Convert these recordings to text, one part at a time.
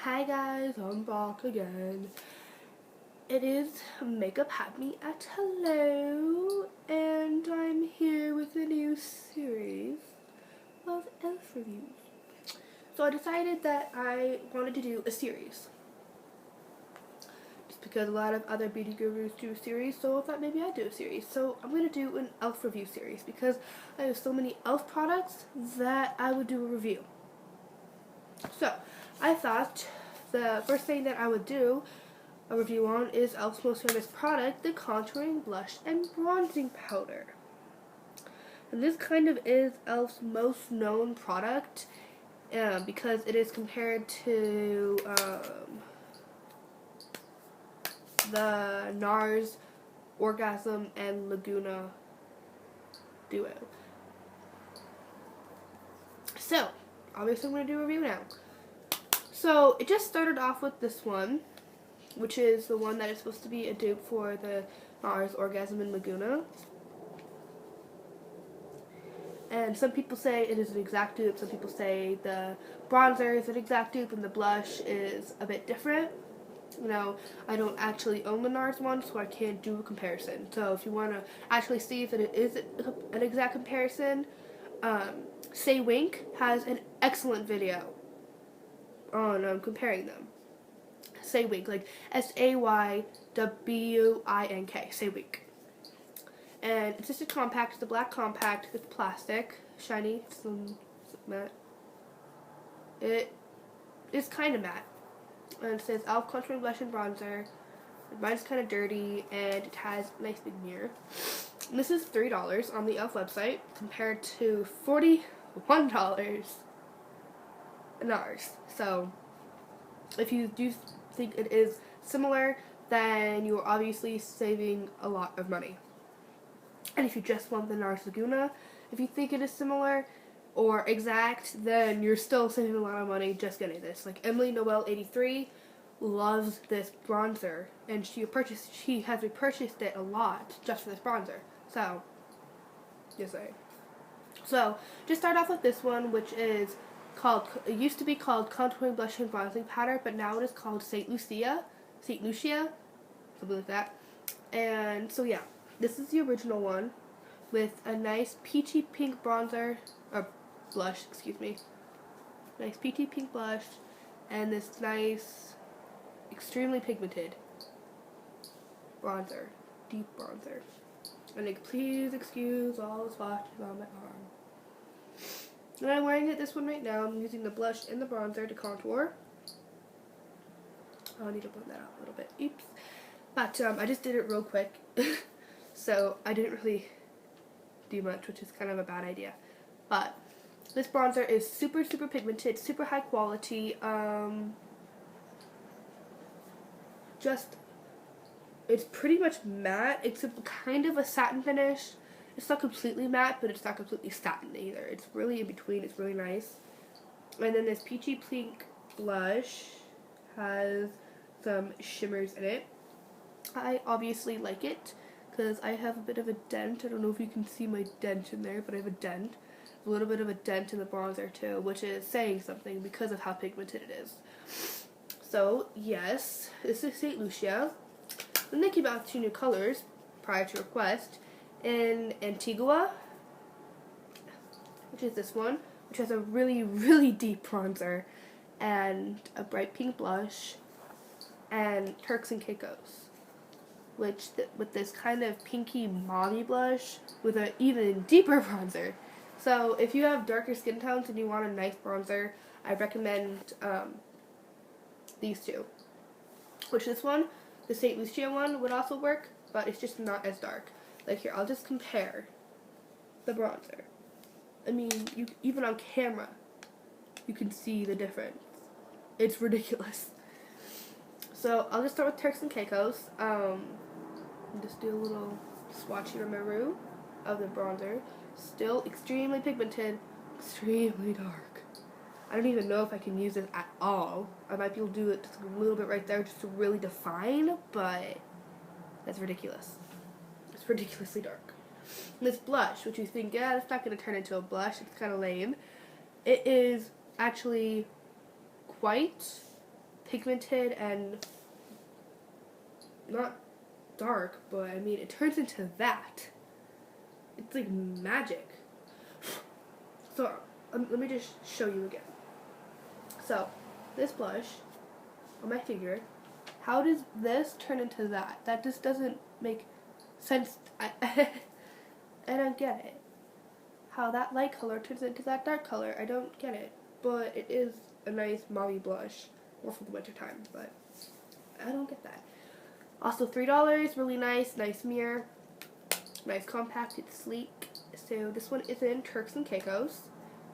Hi guys, I'm back again. It is Makeup Had Me at Hello, and I'm here with a new series of elf reviews. So I decided that I wanted to do a series. Just because a lot of other beauty gurus do a series, so I thought maybe I'd do a series. So I'm going to do an elf review series because I have so many elf products that I would do a review. So I thought the first thing that I would do a review on is e.l.f.'s most famous product, the contouring blush and bronzing powder. And this kind of is e.l.f.'s most known product because it is compared to the NARS Orgasm and Laguna duo. So, obviously I'm going to do a review now. So, it just started off with this one, which is the one that is supposed to be a dupe for the NARS Orgasm and Laguna. And some people say it is an exact dupe, some people say the bronzer is an exact dupe and the blush is a bit different. You know, I don't actually own the NARS one, so I can't do a comparison. So if you want to actually see if it is an exact comparison, Say Wink has an excellent video on comparing them. Say Wink, like SAYWINK, Say Wink. And it's just a compact, it's a black compact, it's plastic, shiny, some matte. It is kind of matte. And it says e.l.f. Contouring Blush and Bronzer. Mine's kind of dirty, and it has a nice big mirror. And this is $3 on the e.l.f. website, compared to $41 in ours. So, if you do think it is similar, then you are obviously saving a lot of money. And if you just want the NARS Laguna, if you think it is similar or exact, then you're still saving a lot of money just getting this. Like Emily Noel 83 loves this bronzer, and she has repurchased it a lot just for this bronzer. So, just saying. So, just start off with this one, which is called, it used to be called Contouring Blush and Bronzing Powder, but now it is called St. Lucia, something like that. And so yeah, this is the original one with a nice peachy pink bronzer, or blush, excuse me. Nice peachy pink blush and this nice, extremely pigmented bronzer, deep bronzer. And like, please excuse all the swatches on my arm. And I'm wearing this one right now. I'm using the blush and the bronzer to contour. Oh, I need to blend that out a little bit. Oops. But I just did it real quick. So I didn't really do much, which is kind of a bad idea. But this bronzer is super, super pigmented, super high quality. It's pretty much matte. It's kind of a satin finish. It's not completely matte, but it's not completely satin either. It's really in between. It's really nice. And then this peachy pink blush has some shimmers in it. I obviously like it because I have a bit of a dent. I don't know if you can see my dent in there, but I have a dent. A little bit of a dent in the bronzer too, which is saying something because of how pigmented it is. So, yes, this is St. Lucia. Then they came out with 2 new colors prior to request in Antigua, which is this one, which has a really, really deep bronzer and a bright pink blush, and Turks and Caicos, which with this kind of pinky mauvey blush with an even deeper bronzer. So if you have darker skin tones and you want a nice bronzer, I recommend these two. Which this one, the St. Lucia one, would also work, but it's just not as dark. Like here, I'll just compare the bronzer. I mean, even on camera, you can see the difference. It's ridiculous. So I'll just start with Turks and Caicos. And just do a little swatchy roo of the bronzer. Still extremely pigmented, extremely dark. I don't even know if I can use it at all. I might be able to do it just a little bit right there just to really define, but that's ridiculous. It's ridiculously dark. And this blush, which you think, yeah, it's not going to turn into a blush, it's kind of lame. It is actually quite pigmented and not dark, but I mean, it turns into that. It's like magic. So, let me just show you again. So, this blush on my finger, how does this turn into that? That just doesn't make sense. I don't get it. How that light color turns into that dark color, I don't get it. But it is a nice mauve blush, more for the winter time, but I don't get that. Also $3, really nice mirror, nice compact, it's sleek. So this one is in Turks and Caicos.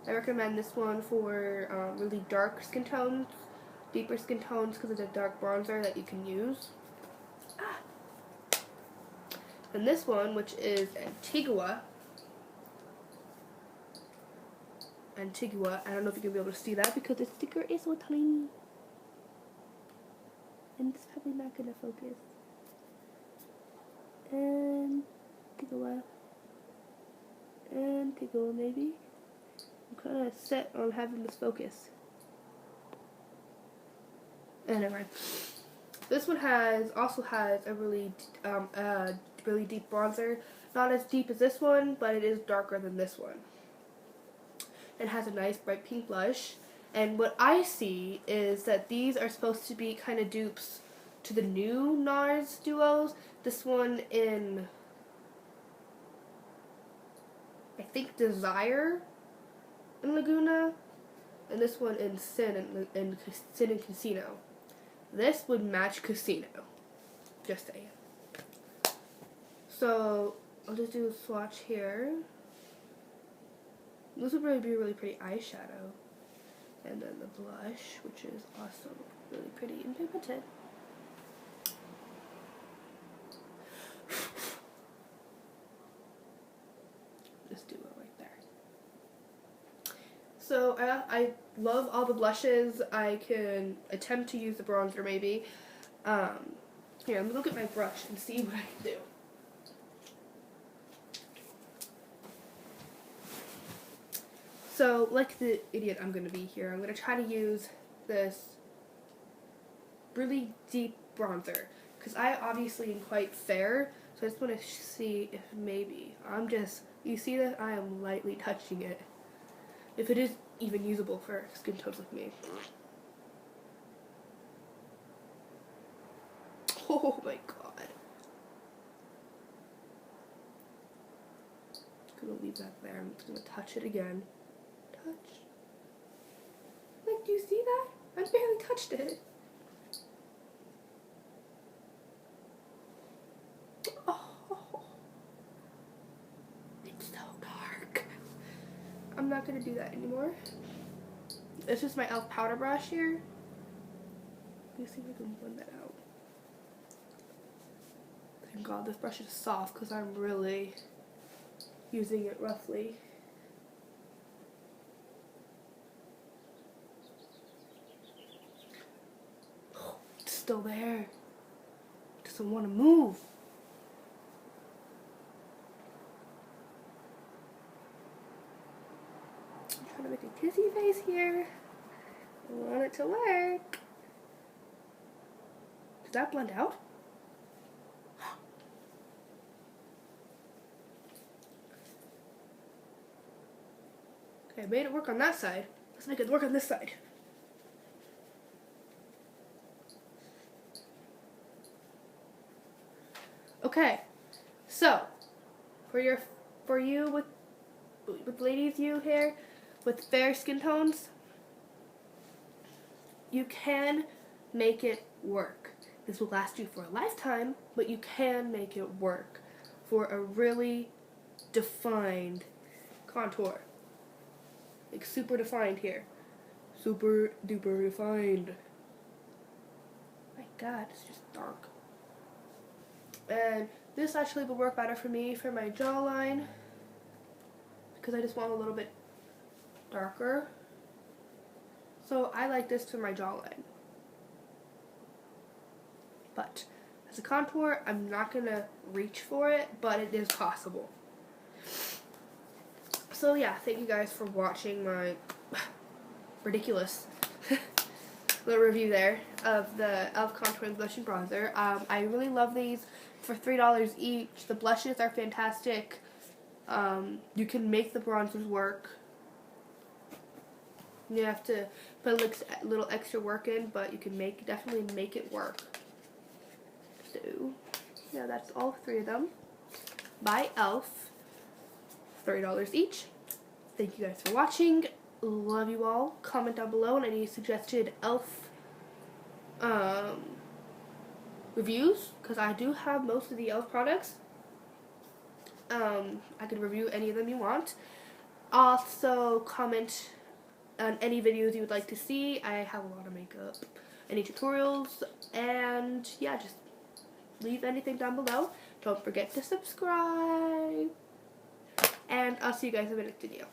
I recommend this one for really dark skin tones, deeper skin tones, because it's a dark bronzer that you can use. And this one, which is Antigua, I don't know if you're going to be able to see that because the sticker is so tiny. And it's probably not going to focus. Antigua maybe. I'm kind of set on having this focus. Anyway, this one also has a really deep bronzer. Not as deep as this one, but it is darker than this one. It has a nice bright pink blush. And what I see is that these are supposed to be kind of dupes to the new NARS duos. This one in, I think, Desire in Laguna, and this one in Sin and Casino. This would match Casino. Just saying. So I'll just do a swatch here. This would really be a really pretty eyeshadow. And then the blush, which is also really pretty and pigmented. Just do it right there. So I love all the blushes. I can attempt to use the bronzer maybe. Here, let me look at my brush and see what I can do. So, like the idiot I'm going to be here, I'm going to try to use this really deep bronzer. Because I obviously am quite fair, so I just want to see if maybe, you see that I am lightly touching it. If it is even usable for skin tones like me. Oh my god. I'm going to leave that there. I'm just going to touch it again. Touch. Like, do you see that? I barely touched it. Oh, it's so dark. I'm not gonna do that anymore. It's just my e.l.f. powder brush here. Let me see if I can blend that out. Thank God this brush is soft because I'm really using it roughly. Still there. Doesn't want to move. I'm trying to make a kissy face here. I want it to work. Did that blend out? Okay, I made it work on that side. Let's make it work on this side. Okay, so for you with ladies you here with fair skin tones, you can make it work. This will last you for a lifetime, but you can make it work for a really defined contour. Like super defined here. Super duper defined. My god, it's just dark. And this actually will work better for me for my jawline because I just want a little bit darker. So I like this for my jawline. But as a contour, I'm not going to reach for it, but it is possible. So yeah, thank you guys for watching my ridiculous little review there of the e.l.f. Contouring Blush and Bronzer. I really love these for $3 each. The blushes are fantastic. You can make the bronzers work. You have to put a little extra work in, but you can definitely make it work. So, yeah, that's all 3 of them by e.l.f. $3 each. Thank you guys for watching. Love you all. Comment down below on any suggested e.l.f. Reviews, because I do have most of the e.l.f. products. I could review any of them you want. Also, comment on any videos you would like to see. I have a lot of makeup, any tutorials, and yeah, just leave anything down below. Don't forget to subscribe, and I'll see you guys in the next video.